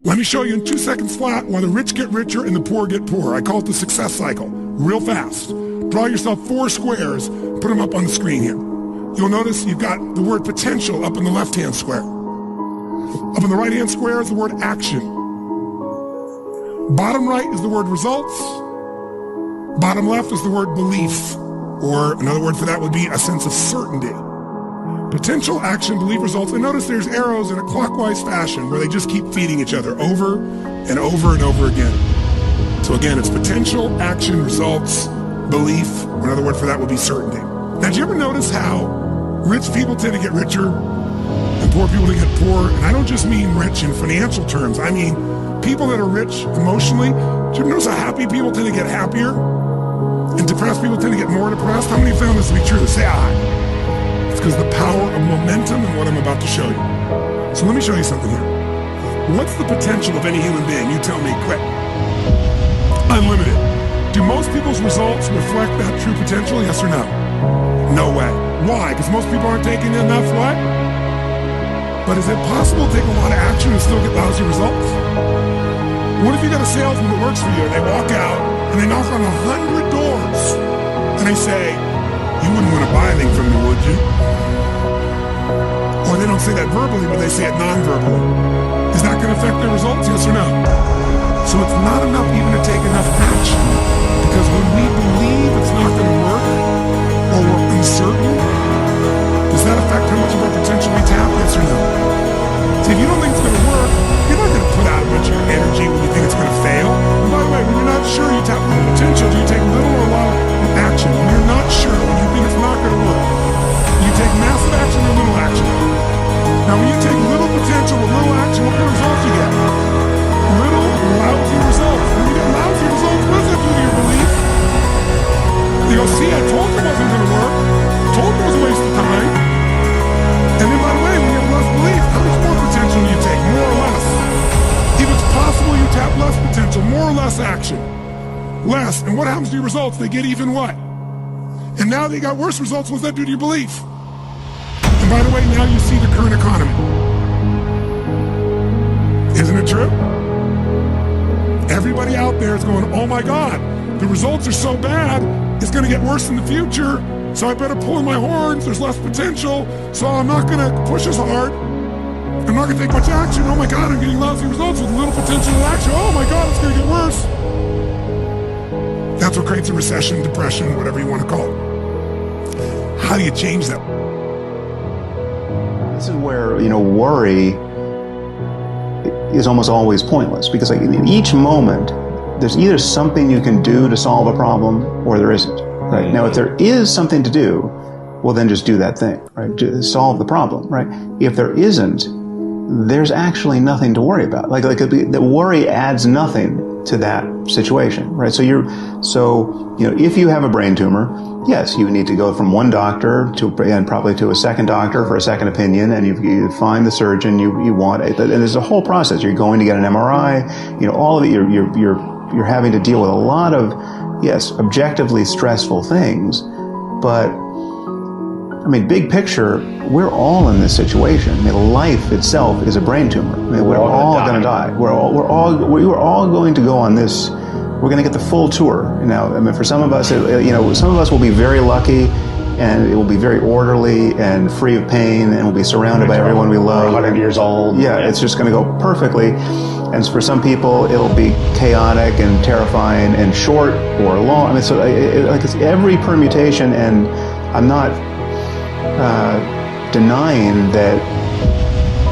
Let me show you in 2 seconds flat why the rich get richer and the poor get poorer. I call it the success cycle. Real fast. Draw yourself 4 squares, put them up on the screen here. You'll notice you've got the word potential up in the left-hand square. Up in the right-hand square is the word action. Bottom right is the word results. Bottom left is the word belief, or another word for that would be a sense of certainty. Potential, action, belief, results. And notice there's arrows in a clockwise fashion where they just keep feeding each other over and over and over again. So again, it's potential, action, results, belief, or another word for that would be certainty. Now, do you ever notice how rich people tend to get richer and poor people to get poorer? And I don't just mean rich in financial terms. I mean people that are rich emotionally. Do you ever notice how happy people tend to get happier? And depressed people tend to get more depressed? How many found this to be true? Say aye. It's because the power of momentum and what I'm about to show you. So let me show you something here. What's the potential of any human being? You tell me quick. Unlimited. Do most people's results reflect that true potential? Yes or no? No way. Why? Because most people aren't taking enough what? But is it possible to take a lot of action and still get lousy results? What if you got a salesman that works for you and they walk out and they knock on 100 doors and they say, you wouldn't want to buy anything from me, would you? Or they don't say that verbally, but they say it non-verbally. Is that going to affect their results, yes or no? So it's not enough even to take enough action. Because when we believe it's not going to work, or we're uncertain, does that affect how much of our potential we tap, yes or no? See, if you don't think it's going to work, you're not going to put out a bunch of your energy when you think it's going to fail. And by the way, when you're not sure you tap little potential, do you take little or a lot of action? When you're not sure, when you think it's not going to work, you take massive action or little action? Now, when you take little potential with little action, what kind of results do you get? Little, lousy results. When you get lousy results, what does that do to your belief? You go, see, I told you it wasn't going to work. Told you it was a waste of time. And then, by the way, when you have less belief, how much more potential do you take? More or less? If it's possible, you tap less potential, more or less action. Less. And what happens to your results? They get even what? And now they got worse results. What does that do to your belief? And by the way, now you see the current economy. Isn't it true? Everybody out there is going, oh my God, the results are so bad, it's going to get worse in the future, so I better pull in my horns, there's less potential, so I'm not going to push as hard, I'm not going to take much action, oh my God, I'm getting lousy results with little potential action, oh my God, it's going to get worse. That's what creates a recession, depression, whatever you want to call it. How do you change that? This is where, worry is almost always pointless, because like in each moment, there's either something you can do to solve a problem or there isn't. Right? Now, if there is something to do, well, then just do that thing, right? To solve the problem, right? If there isn't, there's actually nothing to worry about. The worry adds nothing to that situation, right? So if you have a brain tumor, yes, you need to go from one doctor and probably to a second doctor for a second opinion, and you find the surgeon you want, and there's a whole process. You're going to get an MRI, all of it. You're having to deal with a lot of, yes, objectively stressful things, but big picture, we're all in this situation. Life itself is a brain tumor. We're all going to die. We are all going to go on this. We're going to get the full tour. Now, for some of us, some of us will be very lucky, and it will be very orderly and free of pain, and we'll be surrounded by everyone we love. 100 years old. Yeah, it's just going to go perfectly. And for some people, it'll be chaotic and terrifying and short or long. It's every permutation, and I'm not denying that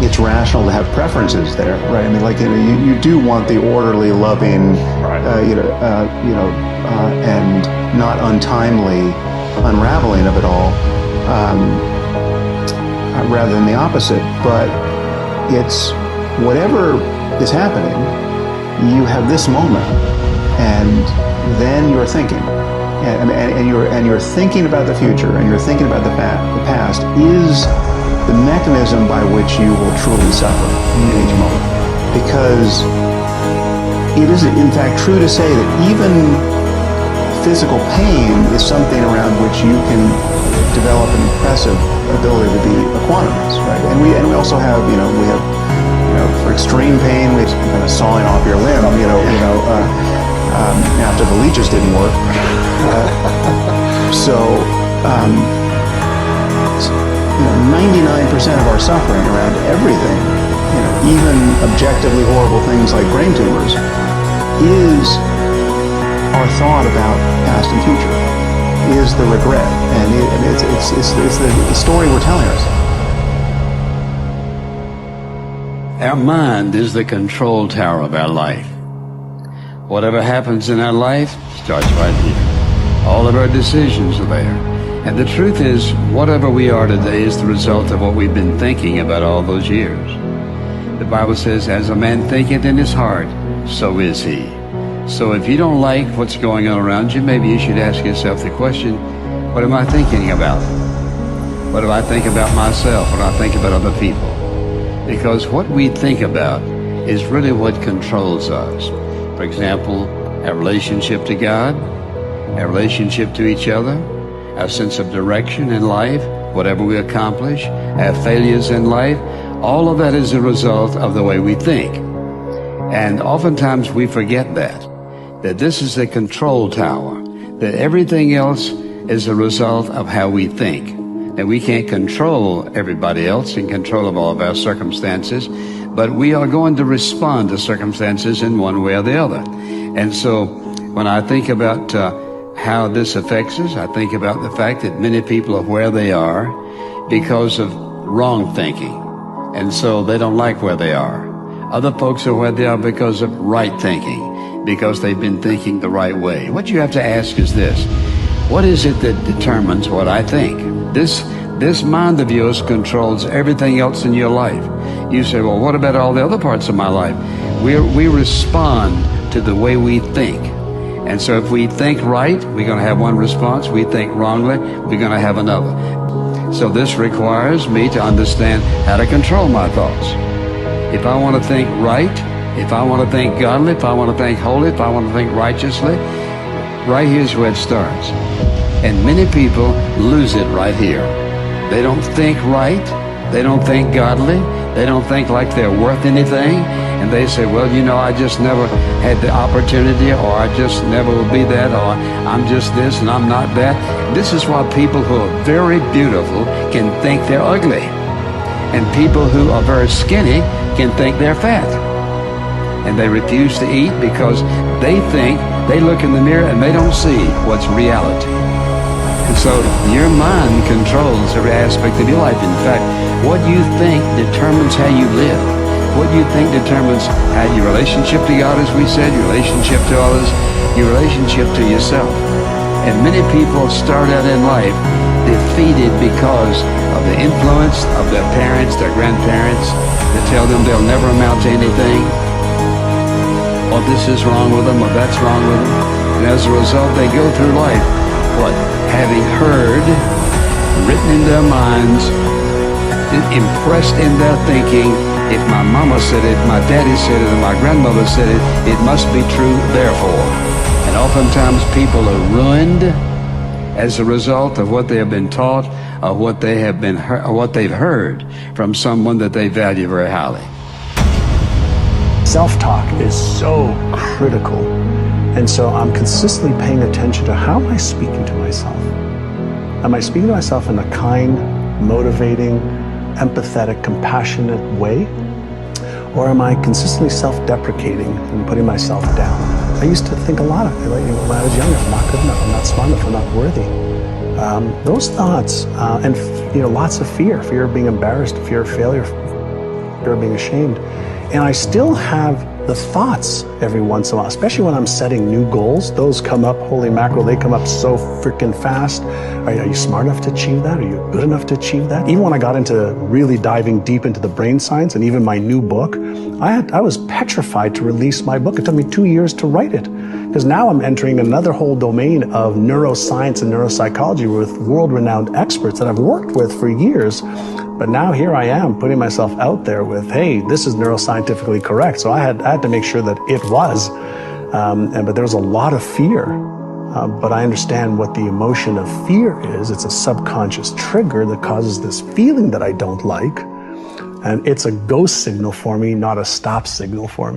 it's rational to have preferences there, right? You do want the orderly, loving, and not untimely unraveling of it all, rather than the opposite. But it's whatever is happening, you have this moment, and then you're thinking. And you're thinking about the future, and you're thinking about the past is the mechanism by which you will truly suffer in each moment. Because it is in fact true to say that even physical pain is something around which you can develop an impressive ability to be equanimous, right? And we also have, we have for extreme pain, we kind of sawing off your limb, after the leeches didn't work. So, 99% of our suffering around everything, even objectively horrible things like brain tumors, is our thought about past and future, is the regret, and it's the story we're telling ourselves. Our mind is the control tower of our life. Whatever happens in our life starts right here. All of our decisions are there. And the truth is, whatever we are today is the result of what we've been thinking about all those years. The Bible says, as a man thinketh in his heart, so is he. So if you don't like what's going on around you, maybe you should ask yourself the question, what am I thinking about? What do I think about myself? What do I think about other people? Because what we think about is really what controls us. For example, our relationship to God, our relationship to each other, our sense of direction in life, whatever we accomplish, our failures in life, all of that is a result of the way we think. And oftentimes we forget that this is a control tower, that everything else is a result of how we think. And we can't control everybody else in control of all of our circumstances, but we are going to respond to circumstances in one way or the other. And so when I think about how this affects us, I think about the fact that many people are where they are because of wrong thinking. And so they don't like where they are. Other folks are where they are because of right thinking, because they've been thinking the right way. What you have to ask is this: what is it that determines what I think? This mind of yours controls everything else in your life. You say, well, what about all the other parts of my life? We respond to the way we think. And so if we think right, we're going to have one response. We think wrongly, we're going to have another. So this requires me to understand how to control my thoughts. If I want to think right, if I want to think godly, if I want to think holy, if I want to think righteously, right here's where it starts. And many people lose it right here. They don't think right. They don't think godly. They don't think like they're worth anything. And they say, well, I just never had the opportunity, or I just never will be that, or I'm just this and I'm not that. This is why people who are very beautiful can think they're ugly. And people who are very skinny can think they're fat. And they refuse to eat because they look in the mirror and they don't see what's reality. And so your mind controls every aspect of your life. In fact, what you think determines how you live. What you think determines how your relationship to God, as we said, your relationship to others, your relationship to yourself. And many people start out in life defeated because of the influence of their parents, their grandparents, that tell them they'll never amount to anything, or this is wrong with them, or that's wrong with them. And as a result, they go through life, having heard, written in their minds, impressed in their thinking, if my mama said it, my daddy said it, and my grandmother said it, it must be true, therefore. And oftentimes people are ruined as a result of what they have been taught, or what they have been, or what they've heard from someone that they value very highly. Self-talk is so critical. And so I'm consistently paying attention to how am I speaking to myself? Am I speaking to myself in a kind, motivating, empathetic, compassionate way? Or am I consistently self-deprecating and putting myself down? I used to think a lot of it. When I was younger, I'm not good enough, I'm not smart enough, I'm not worthy. Those thoughts, and lots of fear of being embarrassed, fear of failure, fear of being ashamed. And I still have the thoughts every once in a while, especially when I'm setting new goals. Those come up, holy mackerel, they come up so freaking fast. Are you smart enough to achieve that? Are you good enough to achieve that? Even when I got into really diving deep into the brain science and even my new book, I was petrified to release my book. It took me 2 years to write it, because now I'm entering another whole domain of neuroscience and neuropsychology with world-renowned experts that I've worked with for years. But now here I am putting myself out there with, hey, this is neuroscientifically correct. So I had to make sure that it was. But there was a lot of fear. But I understand what the emotion of fear is. It's a subconscious trigger that causes this feeling that I don't like. And it's a go signal for me, not a stop signal for me.